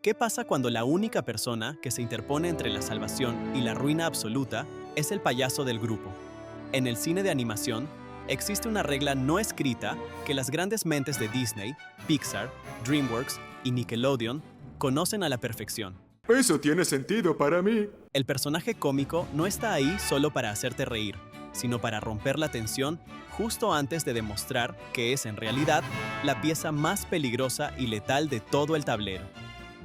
¿Qué pasa cuando la única persona que se interpone entre la salvación y la ruina absoluta es el payaso del grupo? En el cine de animación, existe una regla no escrita que las grandes mentes de Disney, Pixar, DreamWorks y Nickelodeon conocen a la perfección. Eso tiene sentido para mí. El personaje cómico no está ahí solo para hacerte reír, sino para romper la tensión justo antes de demostrar que es en realidad la pieza más peligrosa y letal de todo el tablero.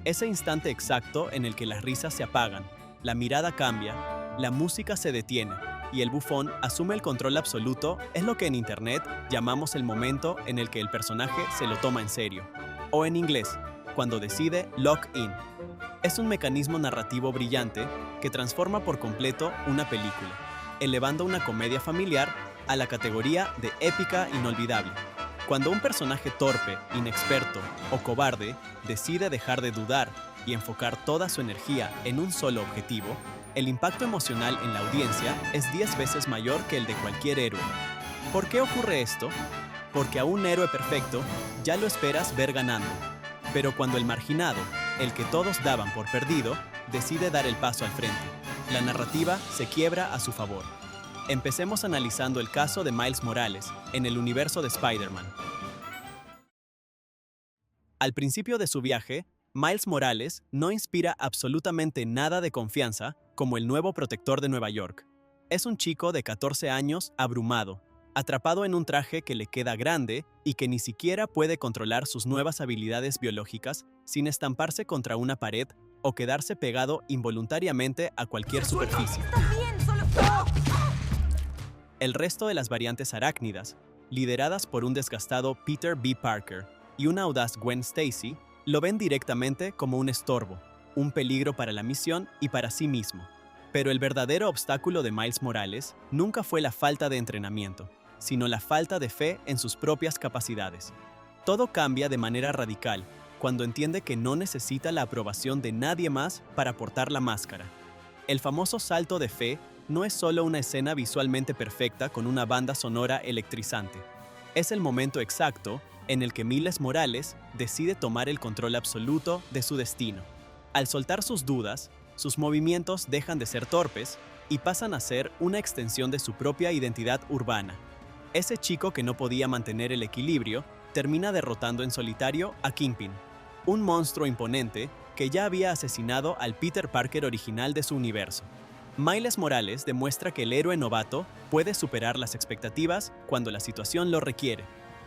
Ese instante exacto en el que las risas se apagan, la mirada cambia, la música se detiene y el bufón asume el control absoluto es lo que en Internet llamamos el momento en el que el personaje se lo toma en serio. O en inglés, cuando decide lock in. Es un mecanismo narrativo brillante que transforma por completo una película, elevando una comedia familiar a la categoría de épica inolvidable. Cuando un personaje torpe, inexperto o cobarde decide dejar de dudar y enfocar toda su energía en un solo objetivo, el impacto emocional en la audiencia es 10 veces mayor que el de cualquier héroe. ¿Por qué ocurre esto? Porque a un héroe perfecto ya lo esperas ver ganando. Pero cuando el marginado, el que todos daban por perdido, decide dar el paso al frente, la narrativa se quiebra a su favor. Empecemos analizando el caso de Miles Morales en el universo de Spider-Man. Al principio de su viaje, Miles Morales no inspira absolutamente nada de confianza como el nuevo protector de Nueva York. Es un chico de 14 años abrumado, atrapado en un traje que le queda grande y que ni siquiera puede controlar sus nuevas habilidades biológicas sin estamparse contra una pared o quedarse pegado involuntariamente a cualquier superficie. El resto de las variantes arácnidas, lideradas por un desgastado Peter B. Parker y una audaz Gwen Stacy, lo ven directamente como un estorbo, un peligro para la misión y para sí mismo. Pero el verdadero obstáculo de Miles Morales nunca fue la falta de entrenamiento, sino la falta de fe en sus propias capacidades. Todo cambia de manera radical cuando entiende que no necesita la aprobación de nadie más para portar la máscara. El famoso salto de fe no es solo una escena visualmente perfecta con una banda sonora electrizante. Es el momento exacto en el que Miles Morales decide tomar el control absoluto de su destino. Al soltar sus dudas, sus movimientos dejan de ser torpes y pasan a ser una extensión de su propia identidad urbana. Ese chico que no podía mantener el equilibrio termina derrotando en solitario a Kingpin, un monstruo imponente que ya había asesinado al Peter Parker original de su universo. Miles Morales demuestra que el héroe novato puede superar las expectativas cuando la situación lo requiere.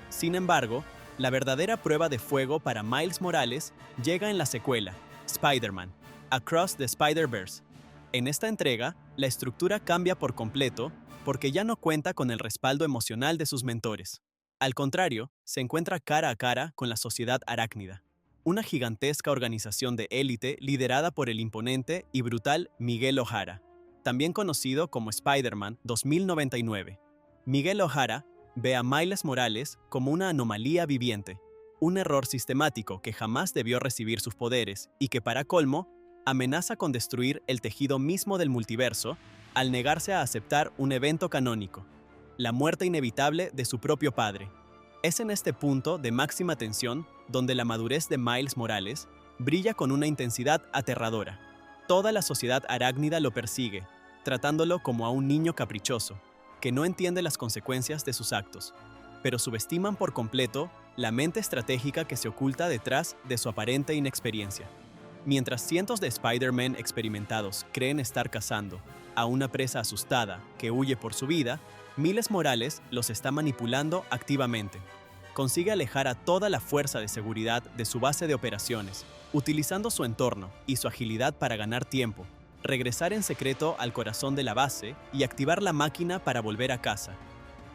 Sin embargo, la verdadera prueba de fuego para Miles Morales llega en la secuela, Spider-Man, Across the Spider-Verse. En esta entrega, la estructura cambia por completo porque ya no cuenta con el respaldo emocional de sus mentores. Al contrario, se encuentra cara a cara con la Sociedad Arácnida, una gigantesca organización de élite liderada por el imponente y brutal Miguel O'Hara, también conocido como Spider-Man 2099. Miguel O'Hara ve a Miles Morales como una anomalía viviente, un error sistemático que jamás debió recibir sus poderes y que, para colmo, amenaza con destruir el tejido mismo del multiverso al negarse a aceptar un evento canónico, la muerte inevitable de su propio padre. Es en este punto de máxima tensión donde la madurez de Miles Morales brilla con una intensidad aterradora. Toda la sociedad arácnida lo persigue, tratándolo como a un niño caprichoso, que no entiende las consecuencias de sus actos, pero subestiman por completo la mente estratégica que se oculta detrás de su aparente inexperiencia. Mientras cientos de Spider-Man experimentados creen estar cazando a una presa asustada que huye por su vida, Miles Morales los está manipulando activamente. Consigue alejar a toda la fuerza de seguridad de su base de operaciones, utilizando su entorno y su agilidad para ganar tiempo, regresar en secreto al corazón de la base y activar la máquina para volver a casa.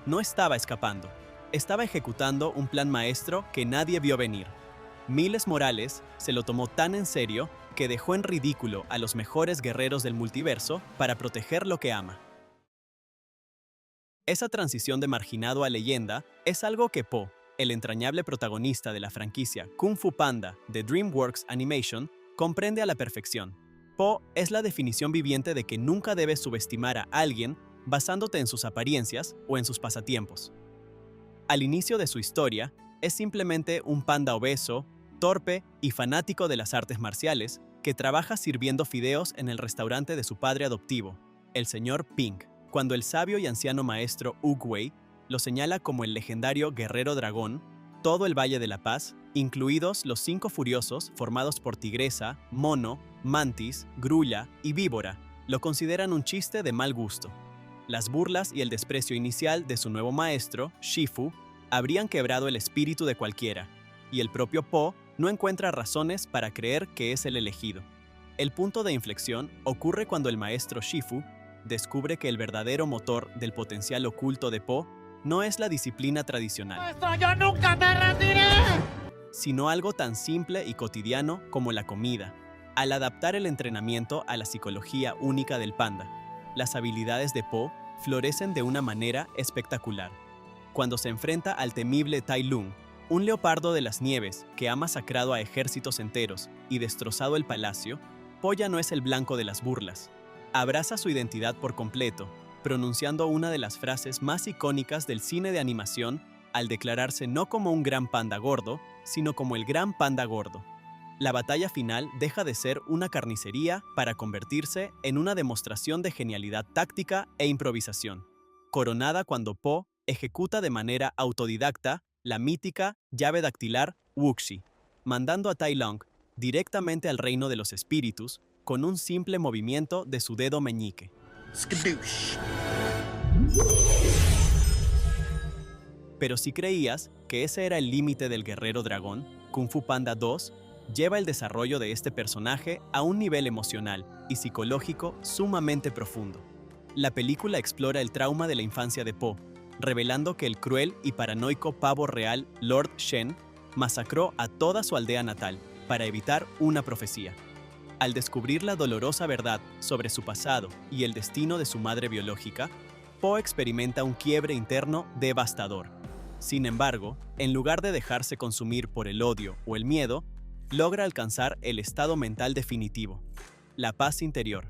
No estaba escapando, estaba ejecutando un plan maestro que nadie vio venir. Miles Morales se lo tomó tan en serio que dejó en ridículo a los mejores guerreros del multiverso para proteger lo que ama. Esa transición de marginado a leyenda es algo que Po, el entrañable protagonista de la franquicia Kung Fu Panda de DreamWorks Animation, comprende a la perfección. Po es la definición viviente de que nunca debes subestimar a alguien basándote en sus apariencias o en sus pasatiempos. Al inicio de su historia, es simplemente un panda obeso, torpe y fanático de las artes marciales, que trabaja sirviendo fideos en el restaurante de su padre adoptivo, el señor Pink, cuando el sabio y anciano maestro Oogway lo señala como el legendario guerrero dragón. Todo el Valle de la Paz, incluidos los 5 furiosos formados por tigresa, mono, mantis, grulla y víbora, lo consideran un chiste de mal gusto. Las burlas y el desprecio inicial de su nuevo maestro, Shifu, habrían quebrado el espíritu de cualquiera, y el propio Po no encuentra razones para creer que es el elegido. El punto de inflexión ocurre cuando el maestro Shifu descubre que el verdadero motor del potencial oculto de Po no es la disciplina tradicional, ¡Yo nunca me retiré! sino algo tan simple y cotidiano como la comida. Al adaptar el entrenamiento a la psicología única del panda, las habilidades de Po florecen de una manera espectacular. Cuando se enfrenta al temible Tai Lung, un leopardo de las nieves que ha masacrado a ejércitos enteros y destrozado el palacio, Po ya no es el blanco de las burlas. Abraza su identidad por completo, pronunciando una de las frases más icónicas del cine de animación al declararse no como un gran panda gordo, sino como el gran panda gordo. La batalla final deja de ser una carnicería para convertirse en una demostración de genialidad táctica e improvisación, coronada cuando Po ejecuta de manera autodidacta la mítica llave dactilar Wuxi, mandando a Tai Lung directamente al reino de los espíritus con un simple movimiento de su dedo meñique. Skadoosh. Pero si creías que ese era el límite del guerrero dragón, Kung Fu Panda 2 lleva el desarrollo de este personaje a un nivel emocional y psicológico sumamente profundo. La película explora el trauma de la infancia de Po, revelando que el cruel y paranoico pavo real Lord Shen masacró a toda su aldea natal para evitar una profecía. Al descubrir la dolorosa verdad sobre su pasado y el destino de su madre biológica, Po experimenta un quiebre interno devastador. Sin embargo, en lugar de dejarse consumir por el odio o el miedo, logra alcanzar el estado mental definitivo, la paz interior.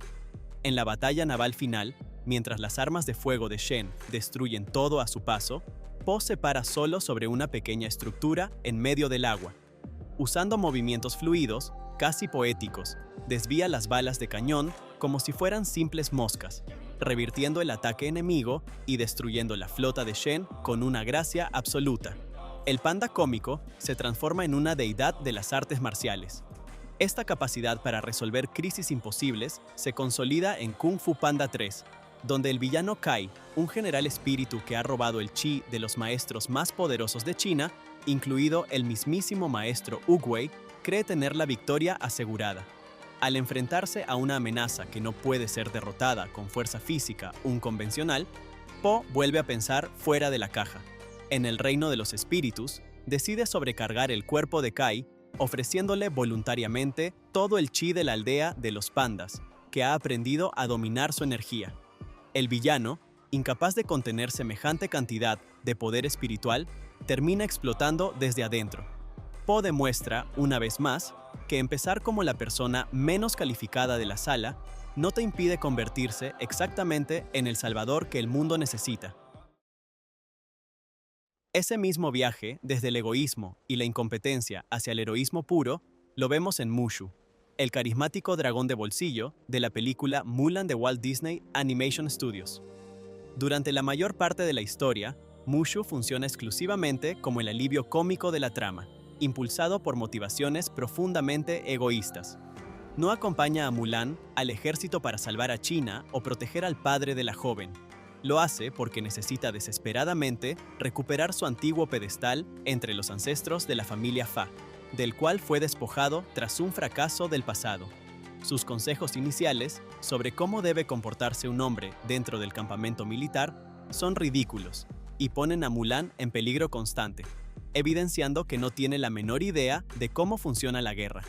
En la batalla naval final, mientras las armas de fuego de Shen destruyen todo a su paso, Po se para solo sobre una pequeña estructura en medio del agua. Usando movimientos fluidos, casi poéticos, desvía las balas de cañón como si fueran simples moscas, revirtiendo el ataque enemigo y destruyendo la flota de Shen con una gracia absoluta. El panda cómico se transforma en una deidad de las artes marciales. Esta capacidad para resolver crisis imposibles se consolida en Kung Fu Panda 3, donde el villano Kai, un general espíritu que ha robado el chi de los maestros más poderosos de China, incluido el mismísimo maestro Oogway, cree tener la victoria asegurada. Al enfrentarse a una amenaza que no puede ser derrotada con fuerza física convencional, Po vuelve a pensar fuera de la caja. En el reino de los espíritus, decide sobrecargar el cuerpo de Kai, ofreciéndole voluntariamente todo el chi de la aldea de los pandas, que ha aprendido a dominar su energía. El villano, incapaz de contener semejante cantidad de poder espiritual, termina explotando desde adentro. Po demuestra, una vez más, que empezar como la persona menos calificada de la sala no te impide convertirse exactamente en el salvador que el mundo necesita. Ese mismo viaje, desde el egoísmo y la incompetencia hacia el heroísmo puro, lo vemos en Mushu, el carismático dragón de bolsillo de la película Mulan de Walt Disney Animation Studios. Durante la mayor parte de la historia, Mushu funciona exclusivamente como el alivio cómico de la trama, impulsado por motivaciones profundamente egoístas. No acompaña a Mulan al ejército para salvar a China o proteger al padre de la joven. Lo hace porque necesita desesperadamente recuperar su antiguo pedestal entre los ancestros de la familia Fa, del cual fue despojado tras un fracaso del pasado. Sus consejos iniciales sobre cómo debe comportarse un hombre dentro del campamento militar son ridículos y ponen a Mulan en peligro constante, evidenciando que no tiene la menor idea de cómo funciona la guerra.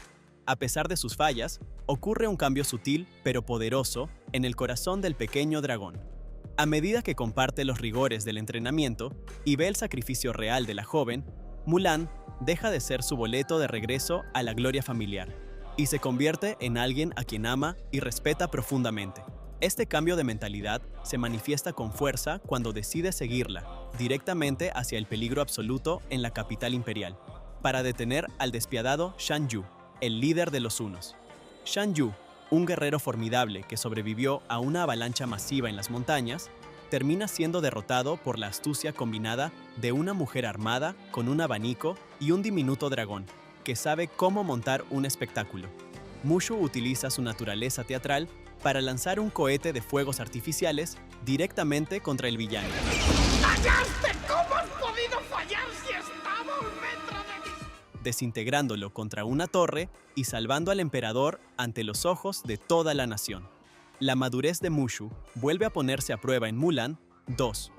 A pesar de sus fallas, ocurre un cambio sutil pero poderoso en el corazón del pequeño dragón. A medida que comparte los rigores del entrenamiento y ve el sacrificio real de la joven, Mulan deja de ser su boleto de regreso a la gloria familiar y se convierte en alguien a quien ama y respeta profundamente. Este cambio de mentalidad se manifiesta con fuerza cuando decide seguirla directamente hacia el peligro absoluto en la capital imperial. para detener al despiadado Shan Yu, el líder de los Hunos. Shan Yu, un guerrero formidable que sobrevivió a una avalancha masiva en las montañas, termina siendo derrotado por la astucia combinada de una mujer armada con un abanico y un diminuto dragón, que sabe cómo montar un espectáculo. Mushu utiliza su naturaleza teatral para lanzar un cohete de fuegos artificiales directamente contra el villano. ¡Fallaste! ¿Cómo has podido fallar si estaba a 1 metro de distancia? Desintegrándolo contra una torre y salvando al emperador ante los ojos de toda la nación. La madurez de Mushu vuelve a ponerse a prueba en Mulan 2,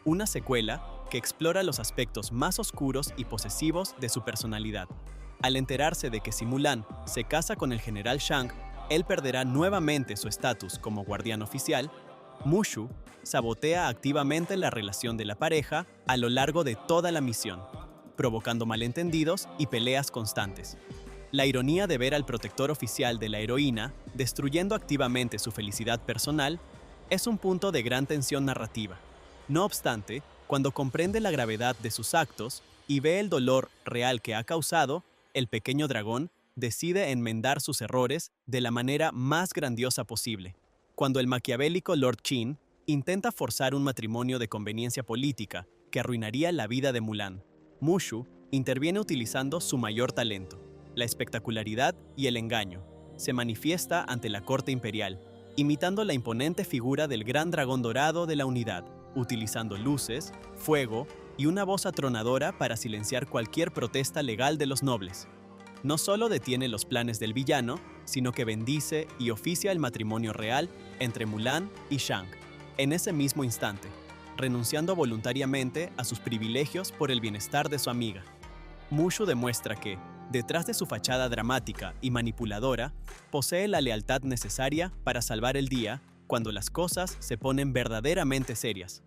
una secuela que explora los aspectos más oscuros y posesivos de su personalidad. Al enterarse de que si Mulan se casa con el general Shang, él perderá nuevamente su estatus como guardián oficial, Mushu sabotea activamente la relación de la pareja a lo largo de toda la misión, provocando malentendidos y peleas constantes. La ironía de ver al protector oficial de la heroína destruyendo activamente su felicidad personal es un punto de gran tensión narrativa. No obstante, cuando comprende la gravedad de sus actos y ve el dolor real que ha causado, el pequeño dragón decide enmendar sus errores de la manera más grandiosa posible. Cuando el maquiavélico Lord Qin intenta forzar un matrimonio de conveniencia política que arruinaría la vida de Mulan, Mushu interviene utilizando su mayor talento, la espectacularidad y el engaño. Se manifiesta ante la corte imperial, imitando la imponente figura del gran dragón dorado de la unidad, utilizando luces, fuego y una voz atronadora para silenciar cualquier protesta legal de los nobles. No solo detiene los planes del villano, sino que bendice y oficia el matrimonio real entre Mulan y Shang, en ese mismo instante, renunciando voluntariamente a sus privilegios por el bienestar de su amiga. Mushu demuestra que, detrás de su fachada dramática y manipuladora, posee la lealtad necesaria para salvar el día cuando las cosas se ponen verdaderamente serias.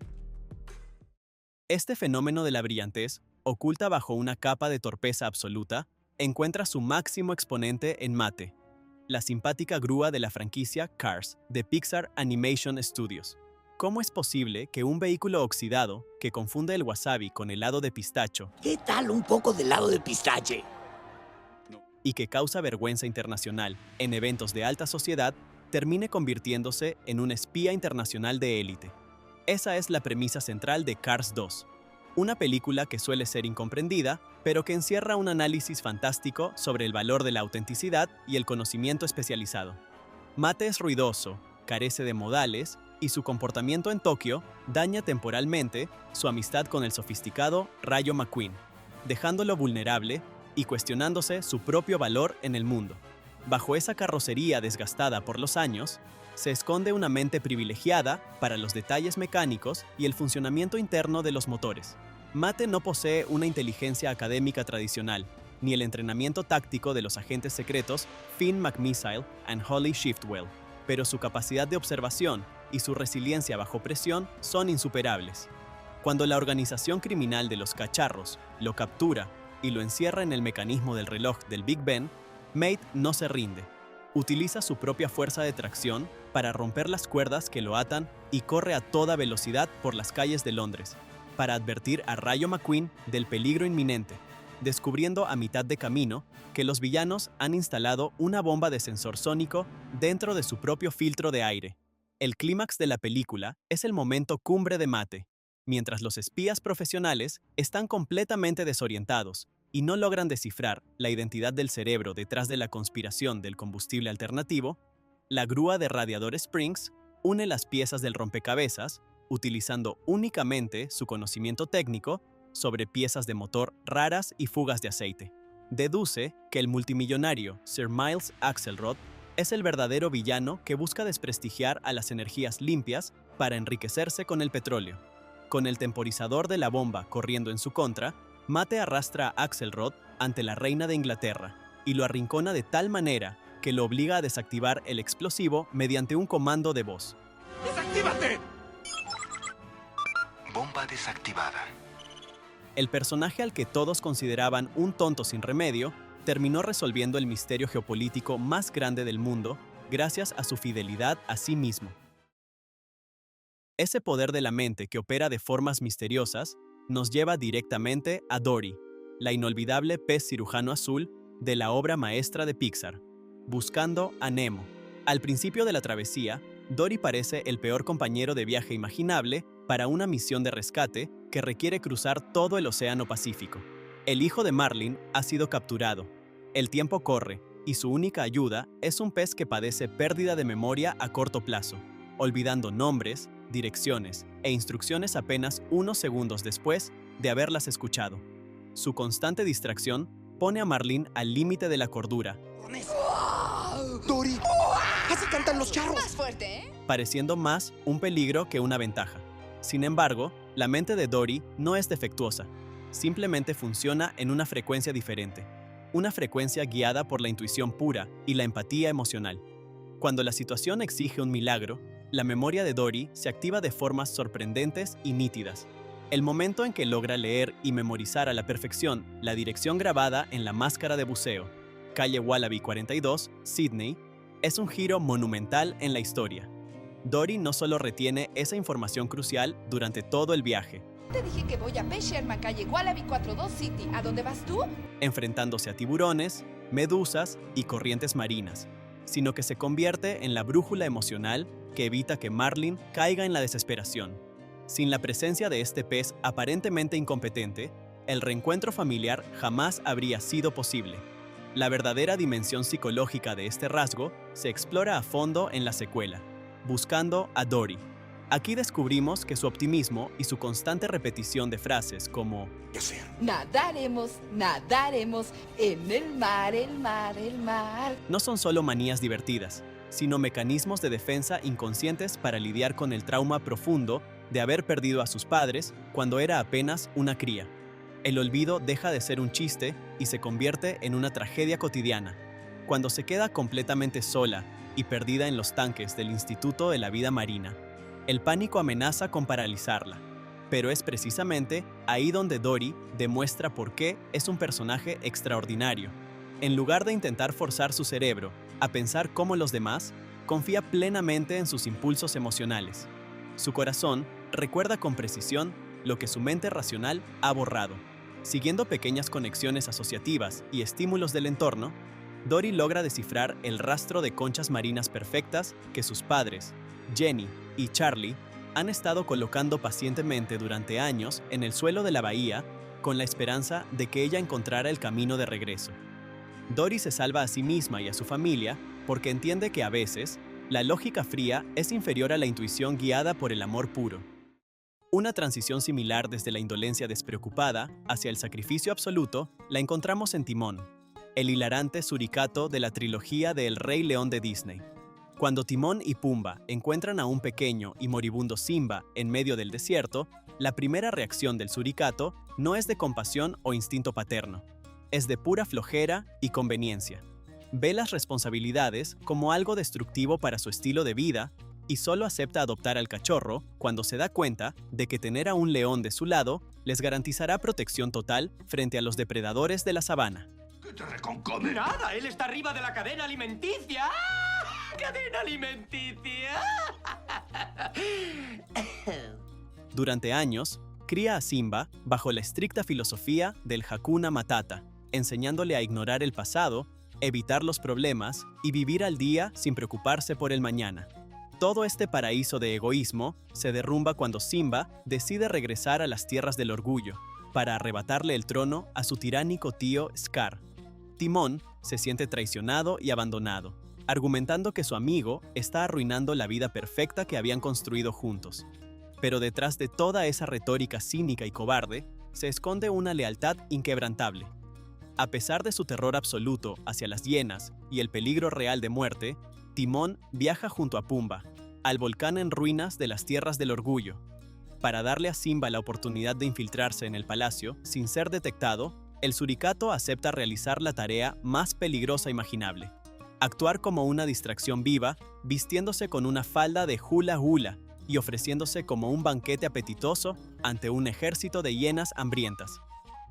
Este fenómeno de la brillantez, oculta bajo una capa de torpeza absoluta, encuentra su máximo exponente en Mate, la simpática grúa de la franquicia Cars de Pixar Animation Studios. ¿Cómo es posible que un vehículo oxidado que confunde el wasabi con helado de pistacho ¿Qué tal un poco de helado de pistache? y que causa vergüenza internacional en eventos de alta sociedad termine convirtiéndose en un espía internacional de élite? Esa es la premisa central de Cars 2, una película que suele ser incomprendida, pero que encierra un análisis fantástico sobre el valor de la autenticidad y el conocimiento especializado. Mate es ruidoso, carece de modales, y su comportamiento en Tokio daña temporalmente su amistad con el sofisticado Rayo McQueen, dejándolo vulnerable y cuestionándose su propio valor en el mundo. Bajo esa carrocería desgastada por los años, se esconde una mente privilegiada para los detalles mecánicos y el funcionamiento interno de los motores. Mate no posee una inteligencia académica tradicional, ni el entrenamiento táctico de los agentes secretos Finn McMissile y Holly Shiftwell, pero su capacidad de observación y su resiliencia bajo presión son insuperables. Cuando la organización criminal de los cacharros lo captura y lo encierra en el mecanismo del reloj del Big Ben, Mate no se rinde. Utiliza su propia fuerza de tracción para romper las cuerdas que lo atan y corre a toda velocidad por las calles de Londres, para advertir a Rayo McQueen del peligro inminente, descubriendo a mitad de camino que los villanos han instalado una bomba de sensor sónico dentro de su propio filtro de aire. El clímax de la película es el momento cumbre de Mate, mientras los espías profesionales están completamente desorientados y no logran descifrar la identidad del cerebro detrás de la conspiración del combustible alternativo. La grúa de Radiador Springs une las piezas del rompecabezas utilizando únicamente su conocimiento técnico sobre piezas de motor raras y fugas de aceite. Deduce que el multimillonario Sir Miles Axelrod es el verdadero villano que busca desprestigiar a las energías limpias para enriquecerse con el petróleo. Con el temporizador de la bomba corriendo en su contra, Mate arrastra a Axelrod ante la reina de Inglaterra y lo arrincona de tal manera que lo obliga a desactivar el explosivo mediante un comando de voz. ¡Desactívate! Bomba desactivada. El personaje al que todos consideraban un tonto sin remedio terminó resolviendo el misterio geopolítico más grande del mundo gracias a su fidelidad a sí mismo. Ese poder de la mente que opera de formas misteriosas nos lleva directamente a Dory, la inolvidable pez cirujano azul de la obra maestra de Pixar, Buscando a Nemo. Al principio de la travesía, Dory parece el peor compañero de viaje imaginable para una misión de rescate que requiere cruzar todo el Océano Pacífico. El hijo de Marlin ha sido capturado. El tiempo corre, y su única ayuda es un pez que padece pérdida de memoria a corto plazo, olvidando nombres, direcciones e instrucciones apenas unos segundos después de haberlas escuchado. Su constante distracción pone a Marlin al límite de la cordura, ¡Dory! ¡Así cantan los charros! Más fuerte, ¿eh? pareciendo más un peligro que una ventaja. Sin embargo, la mente de Dory no es defectuosa, simplemente funciona en una frecuencia diferente, una frecuencia guiada por la intuición pura y la empatía emocional. Cuando la situación exige un milagro, la memoria de Dory se activa de formas sorprendentes y nítidas. El momento en que logra leer y memorizar a la perfección la dirección grabada en la máscara de buceo, calle Wallaby 42, Sydney, es un giro monumental en la historia. Dory no solo retiene esa información crucial durante todo el viaje, Te dije que voy a P. Sherman, calle Wallaby 42 City. ¿A dónde vas tú? enfrentándose a tiburones, medusas y corrientes marinas, sino que se convierte en la brújula emocional que evita que Marlin caiga en la desesperación. Sin la presencia de este pez aparentemente incompetente, el reencuentro familiar jamás habría sido posible. La verdadera dimensión psicológica de este rasgo se explora a fondo en la secuela, Buscando a Dory. Aquí descubrimos que su optimismo y su constante repetición de frases como ¿Qué hacer? Nadaremos, nadaremos en el mar, el mar, el mar. no son solo manías divertidas, sino mecanismos de defensa inconscientes para lidiar con el trauma profundo de haber perdido a sus padres cuando era apenas una cría. El olvido deja de ser un chiste y se convierte en una tragedia cotidiana. Cuando se queda completamente sola y perdida en los tanques del Instituto de la Vida Marina, el pánico amenaza con paralizarla. Pero es precisamente ahí donde Dory demuestra por qué es un personaje extraordinario. En lugar de intentar forzar su cerebro a pensar como los demás, confía plenamente en sus impulsos emocionales. Su corazón recuerda con precisión lo que su mente racional ha borrado. Siguiendo pequeñas conexiones asociativas y estímulos del entorno, Dory logra descifrar el rastro de conchas marinas perfectas que sus padres, Jenny y Charlie, han estado colocando pacientemente durante años en el suelo de la bahía con la esperanza de que ella encontrara el camino de regreso. Dory se salva a sí misma y a su familia porque entiende que a veces la lógica fría es inferior a la intuición guiada por el amor puro. Una transición similar desde la indolencia despreocupada hacia el sacrificio absoluto la encontramos en Timón, el hilarante suricato de la trilogía de El Rey León de Disney. Cuando Timón y Pumba encuentran a un pequeño y moribundo Simba en medio del desierto, la primera reacción del suricato no es de compasión o instinto paterno, es de pura flojera y conveniencia. Ve las responsabilidades como algo destructivo para su estilo de vida y solo acepta adoptar al cachorro cuando se da cuenta de que tener a un león de su lado les garantizará protección total frente a los depredadores de la sabana. ¡Que te reconcome! Nada, él está arriba de la cadena alimenticia. ¡Ah! ¡Cadena alimenticia! Durante años, cría a Simba bajo la estricta filosofía del Hakuna Matata, enseñándole a ignorar el pasado, evitar los problemas y vivir al día sin preocuparse por el mañana. Todo este paraíso de egoísmo se derrumba cuando Simba decide regresar a las tierras del orgullo, para arrebatarle el trono a su tiránico tío Scar. Timón se siente traicionado y abandonado, argumentando que su amigo está arruinando la vida perfecta que habían construido juntos. Pero detrás de toda esa retórica cínica y cobarde, se esconde una lealtad inquebrantable. A pesar de su terror absoluto hacia las hienas y el peligro real de muerte, Timón viaja junto a Pumba, al volcán en ruinas de las Tierras del Orgullo. Para darle a Simba la oportunidad de infiltrarse en el palacio sin ser detectado, el suricato acepta realizar la tarea más peligrosa imaginable: actuar como una distracción viva, vistiéndose con una falda de hula hula y ofreciéndose como un banquete apetitoso ante un ejército de hienas hambrientas.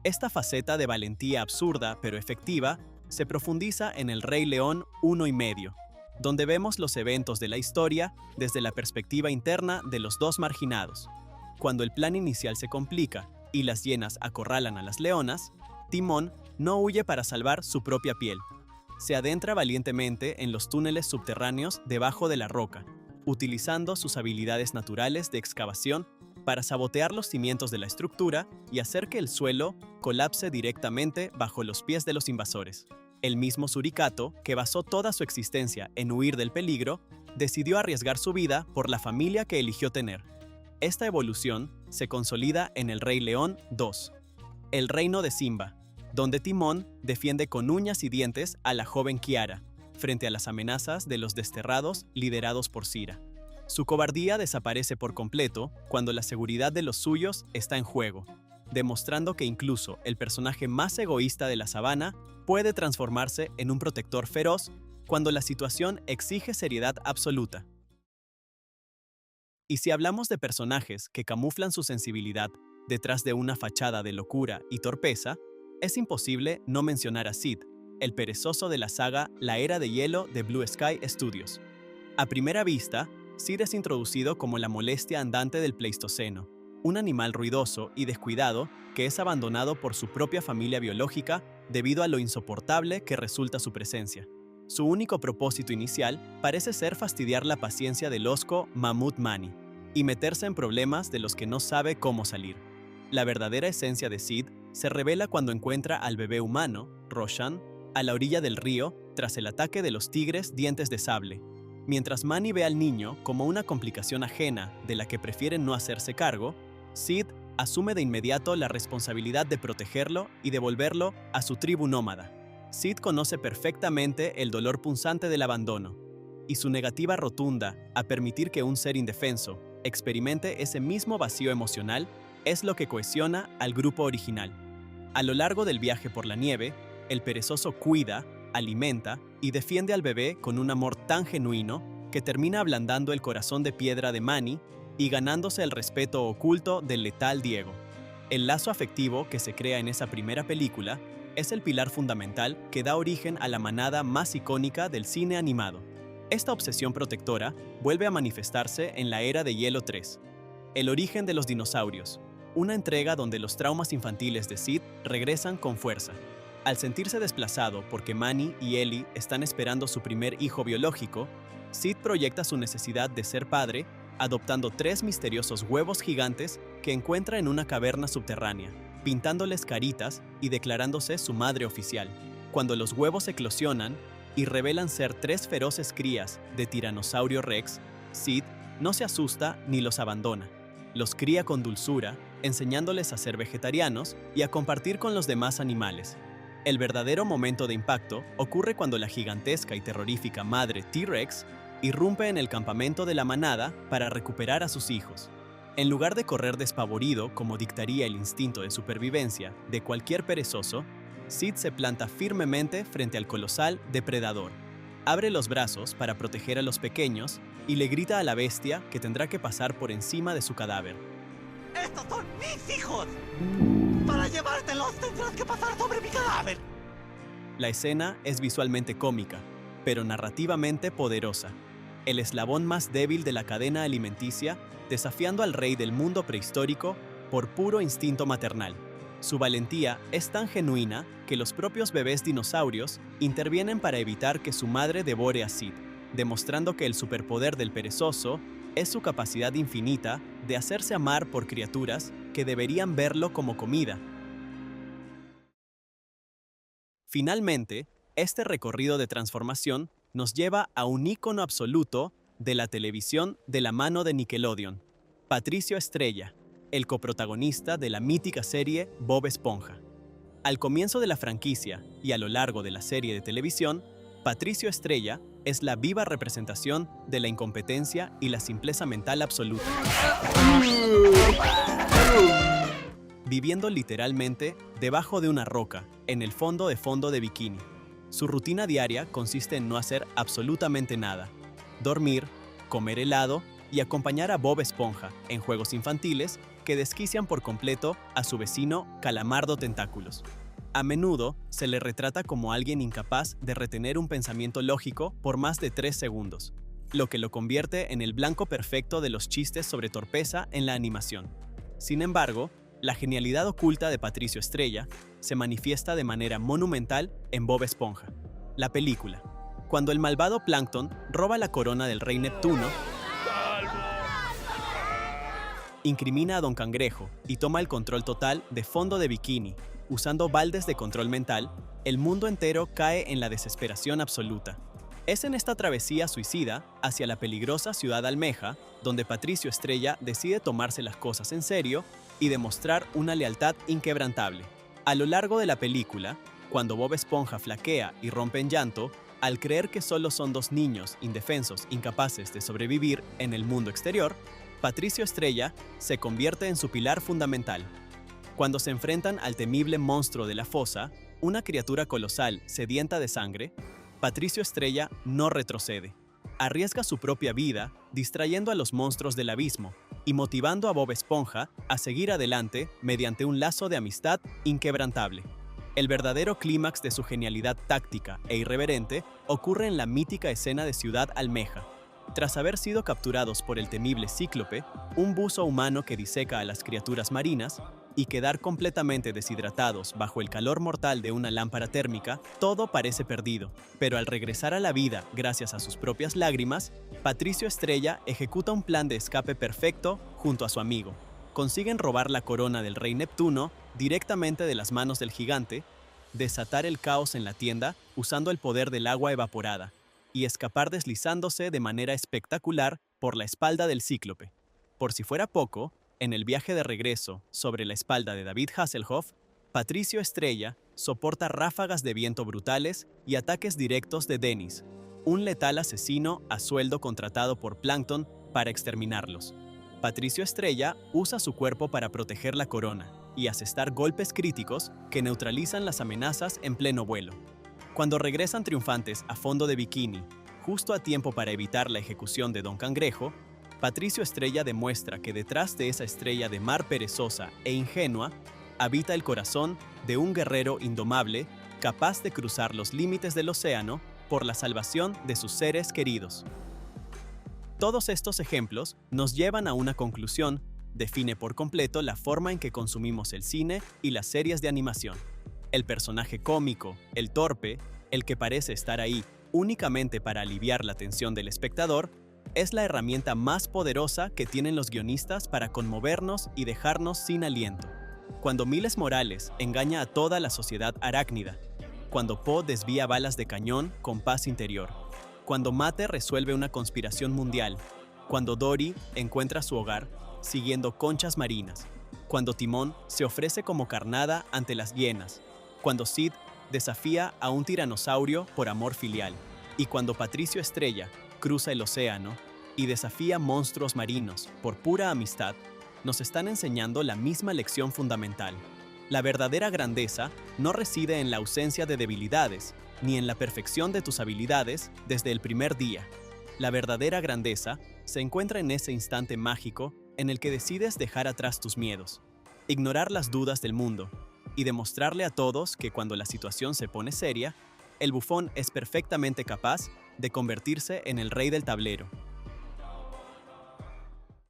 Esta faceta de valentía absurda pero efectiva se profundiza en El Rey León 1.5, donde vemos los eventos de la historia desde la perspectiva interna de los dos marginados. Cuando el plan inicial se complica y las hienas acorralan a las leonas, Timón no huye para salvar su propia piel. Se adentra valientemente en los túneles subterráneos debajo de la roca, utilizando sus habilidades naturales de excavación para sabotear los cimientos de la estructura y hacer que el suelo colapse directamente bajo los pies de los invasores. El mismo Suricato, que basó toda su existencia en huir del peligro, decidió arriesgar su vida por la familia que eligió tener. Esta evolución se consolida en El Rey León 2, El Reino de Simba, donde Timón defiende con uñas y dientes a la joven Kiara, frente a las amenazas de los desterrados liderados por Sira. Su cobardía desaparece por completo cuando la seguridad de los suyos está en juego, demostrando que incluso el personaje más egoísta de la sabana puede transformarse en un protector feroz cuando la situación exige seriedad absoluta. Y si hablamos de personajes que camuflan su sensibilidad detrás de una fachada de locura y torpeza, es imposible no mencionar a Sid, el perezoso de la saga La Era de Hielo de Blue Sky Studios. A primera vista, Sid es introducido como la molestia andante del Pleistoceno, un animal ruidoso y descuidado que es abandonado por su propia familia biológica debido a lo insoportable que resulta su presencia. Su único propósito inicial parece ser fastidiar la paciencia del hosco Mamut Mani y meterse en problemas de los que no sabe cómo salir. La verdadera esencia de Sid se revela cuando encuentra al bebé humano, Roshan, a la orilla del río tras el ataque de los tigres dientes de sable. Mientras Mani ve al niño como una complicación ajena de la que prefiere no hacerse cargo, Sid asume de inmediato la responsabilidad de protegerlo y devolverlo a su tribu nómada. Sid conoce perfectamente el dolor punzante del abandono, y su negativa rotunda a permitir que un ser indefenso experimente ese mismo vacío emocional es lo que cohesiona al grupo original. A lo largo del viaje por la nieve, el perezoso cuida, alimenta y defiende al bebé con un amor tan genuino que termina ablandando el corazón de piedra de Mani y ganándose el respeto oculto del letal Diego. El lazo afectivo que se crea en esa primera película es el pilar fundamental que da origen a la manada más icónica del cine animado. Esta obsesión protectora vuelve a manifestarse en La Era de Hielo 3, El origen de los dinosaurios, una entrega donde los traumas infantiles de Sid regresan con fuerza. Al sentirse desplazado porque Mani y Ellie están esperando su primer hijo biológico, Sid proyecta su necesidad de ser padre, adoptando 3 misteriosos huevos gigantes que encuentra en una caverna subterránea, pintándoles caritas y declarándose su madre oficial. Cuando los huevos eclosionan y revelan ser 3 feroces crías de Tiranosaurio Rex, Sid no se asusta ni los abandona. Los cría con dulzura, enseñándoles a ser vegetarianos y a compartir con los demás animales. El verdadero momento de impacto ocurre cuando la gigantesca y terrorífica madre T-Rex irrumpe en el campamento de la manada para recuperar a sus hijos. En lugar de correr despavorido como dictaría el instinto de supervivencia de cualquier perezoso, Sid se planta firmemente frente al colosal depredador. Abre los brazos para proteger a los pequeños y le grita a la bestia que tendrá que pasar por encima de su cadáver. ¡Estos son mis hijos! ¡Para llevártelos tendrás que pasar sobre mi cadáver! La escena es visualmente cómica, pero narrativamente poderosa. El eslabón más débil de la cadena alimenticia, desafiando al rey del mundo prehistórico por puro instinto maternal. Su valentía es tan genuina que los propios bebés dinosaurios intervienen para evitar que su madre devore a Sid, demostrando que el superpoder del perezoso es su capacidad infinita de hacerse amar por criaturas que deberían verlo como comida. Finalmente, este recorrido de transformación nos lleva a un ícono absoluto de la televisión de la mano de Nickelodeon, Patricio Estrella, el coprotagonista de la mítica serie Bob Esponja. Al comienzo de la franquicia y a lo largo de la serie de televisión, Patricio Estrella es la viva representación de la incompetencia y la simpleza mental absoluta. Viviendo literalmente debajo de una roca, en el fondo de bikini. Su rutina diaria consiste en no hacer absolutamente nada: dormir, comer helado y acompañar a Bob Esponja en juegos infantiles que desquician por completo a su vecino Calamardo Tentáculos. A menudo se le retrata como alguien incapaz de retener un pensamiento lógico por más de 3 segundos, lo que lo convierte en el blanco perfecto de los chistes sobre torpeza en la animación. Sin embargo, La genialidad oculta de Patricio Estrella se manifiesta de manera monumental en Bob Esponja. La película. Cuando el malvado Plankton roba la corona del rey Neptuno, incrimina a Don Cangrejo y toma el control total de Fondo de Bikini. Usando baldes de control mental, el mundo entero cae en la desesperación absoluta. Es en esta travesía suicida hacia la peligrosa ciudad almeja donde Patricio Estrella decide tomarse las cosas en serio y demostrar una lealtad inquebrantable. A lo largo de la película, cuando Bob Esponja flaquea y rompe en llanto, al creer que solo son dos niños indefensos incapaces de sobrevivir en el mundo exterior, Patricio Estrella se convierte en su pilar fundamental. Cuando se enfrentan al temible monstruo de la fosa, una criatura colosal sedienta de sangre, Patricio Estrella no retrocede. Arriesga su propia vida, distrayendo a los monstruos del abismo y motivando a Bob Esponja a seguir adelante mediante un lazo de amistad inquebrantable. El verdadero clímax de su genialidad táctica e irreverente ocurre en la mítica escena de Ciudad Almeja. Tras haber sido capturados por el temible Cíclope, un buzo humano que diseca a las criaturas marinas, y quedar completamente deshidratados bajo el calor mortal de una lámpara térmica, todo parece perdido. Pero al regresar a la vida gracias a sus propias lágrimas, Patricio Estrella ejecuta un plan de escape perfecto junto a su amigo. Consiguen robar la corona del rey Neptuno directamente de las manos del gigante, desatar el caos en la tienda usando el poder del agua evaporada, y escapar deslizándose de manera espectacular por la espalda del Cíclope. Por si fuera poco, en el viaje de regreso sobre la espalda de David Hasselhoff, Patricio Estrella soporta ráfagas de viento brutales y ataques directos de Dennis, un letal asesino a sueldo contratado por Plankton para exterminarlos. Patricio Estrella usa su cuerpo para proteger la corona y asestar golpes críticos que neutralizan las amenazas en pleno vuelo. Cuando regresan triunfantes a Fondo de Bikini, justo a tiempo para evitar la ejecución de Don Cangrejo, Patricio Estrella demuestra que detrás de esa estrella de mar perezosa e ingenua habita el corazón de un guerrero indomable capaz de cruzar los límites del océano por la salvación de sus seres queridos. Todos estos ejemplos nos llevan a una conclusión: define por completo la forma en que consumimos el cine y las series de animación. El personaje cómico, el torpe, el que parece estar ahí únicamente para aliviar la tensión del espectador, es la herramienta más poderosa que tienen los guionistas para conmovernos y dejarnos sin aliento. Cuando Miles Morales engaña a toda la sociedad arácnida, cuando Poe desvía balas de cañón con paz interior, cuando Mate resuelve una conspiración mundial, cuando Dory encuentra su hogar siguiendo conchas marinas, cuando Timón se ofrece como carnada ante las hienas, cuando Sid desafía a un tiranosaurio por amor filial, y cuando Patricio Estrella cruza el océano y desafía monstruos marinos por pura amistad, nos están enseñando la misma lección fundamental. La verdadera grandeza no reside en la ausencia de debilidades, ni en la perfección de tus habilidades desde el primer día. La verdadera grandeza se encuentra en ese instante mágico en el que decides dejar atrás tus miedos, ignorar las dudas del mundo y demostrarle a todos que cuando la situación se pone seria, el bufón es perfectamente capaz de convertirse en el rey del tablero.